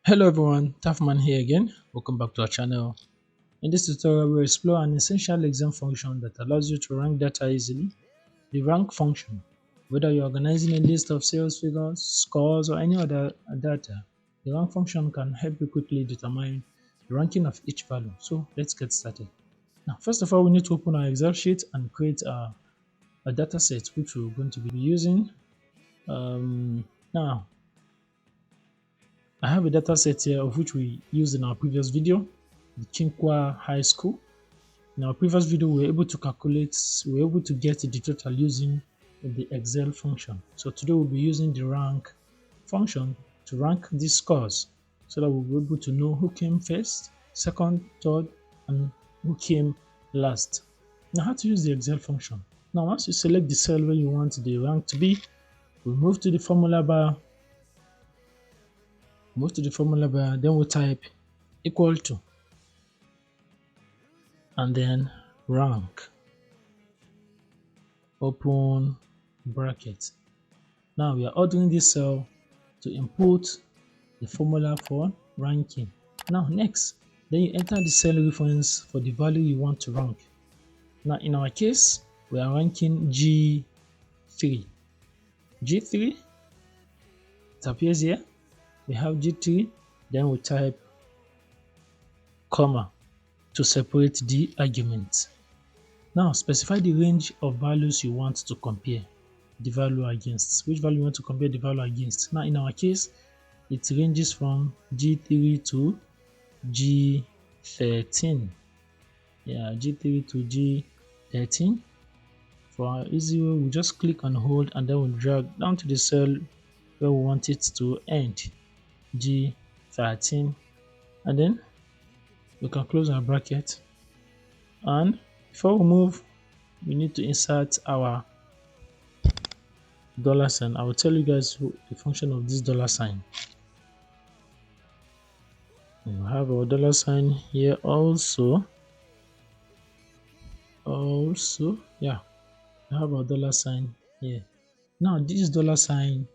Hello everyone, Tafman here again. Welcome back to our channel. In this tutorial, we'll explore an essential exam function that allows you to rank data easily. The rank function. Whether you're organizing a list of sales figures, scores, or any other data, the rank function can help you quickly determine the ranking of each value. So let's get started. Now, first of all, we need to open our Excel sheet and create a data set which we're going to be using. Now, I have a data set here of which we used in our previous video, the Chinkwa High School. In our previous video, we were able to get the total using the Excel function. So today we'll be using the rank function to rank these scores so that we'll be able to know who came first, second, third, and who came last. Now, how to use the Excel function. Now, once you select the cell where you want the rank to be, we'll move to the formula bar. Then we'll type equal to and then rank, open bracket. Now we are ordering this cell to input the formula for ranking. Now next, then you enter the cell reference for the value you want to rank. Now in our case, we are ranking G3. G3, it appears here. We have G3, then we type comma to separate the arguments. Now specify the range of values you want to compare the value against. Which value you want to compare the value against? Now in our case, it ranges from G3 to G13. Yeah, G3 to G13. For our easy way, we just click and hold and then we drag down to the cell where we want it to end, G13, and then we can close our bracket. And before we move, we need to insert our $sign. I will tell you guys the function of this $sign. We have our $sign here also. Yeah, we have our $sign here. Now this $sign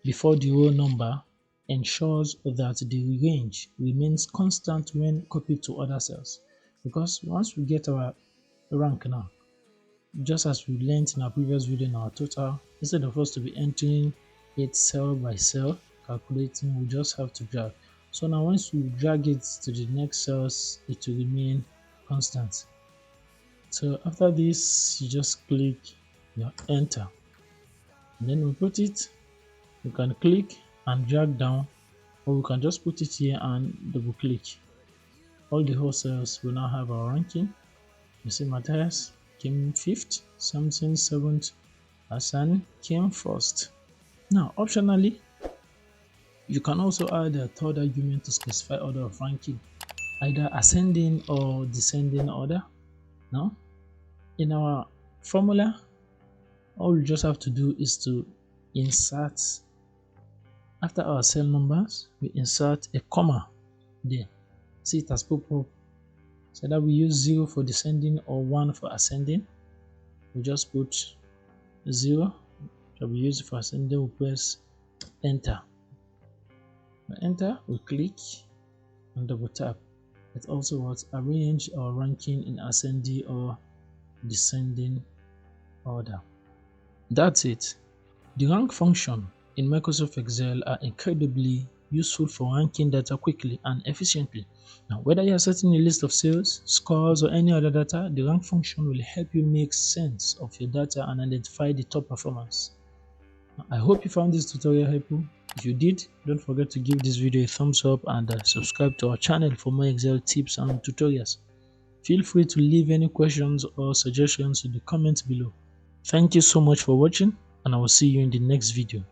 before the whole number ensures that the range remains constant when copied to other cells, because once we get our rank now, just as we learned in our previous video in our total, instead of us to be entering it cell by cell calculating, we just have to drag. So now once we drag it to the next cells, it will remain constant. So after this, you just click your enter, and then we put it. You can click and drag down, or we can just put it here and double click. All the whole cells will now have our ranking. You see Matthias came 5th, Samson 7th, Hassan came 1st. Now optionally, you can also add a third argument to specify order of ranking, either ascending or descending order. Now in our formula, all we just have to do is to insert, after our cell numbers, we insert a comma there. See, it has popped up. So that we use 0 for descending or 1 for ascending. We just put 0. So we use it for ascending. We press enter. When enter, we click and double tap. It also works arrange our ranking in ascending or descending order. That's it. The rank function in Microsoft Excel are incredibly useful for ranking data quickly and efficiently. Now, whether you are setting a list of sales, scores, or any other data, the rank function will help you make sense of your data and identify the top performance. I hope you found this tutorial helpful. If you did, don't forget to give this video a thumbs up and subscribe to our channel for more Excel tips and tutorials. Feel free to leave any questions or suggestions in the comments below. Thank you so much for watching, and I will see you in the next video.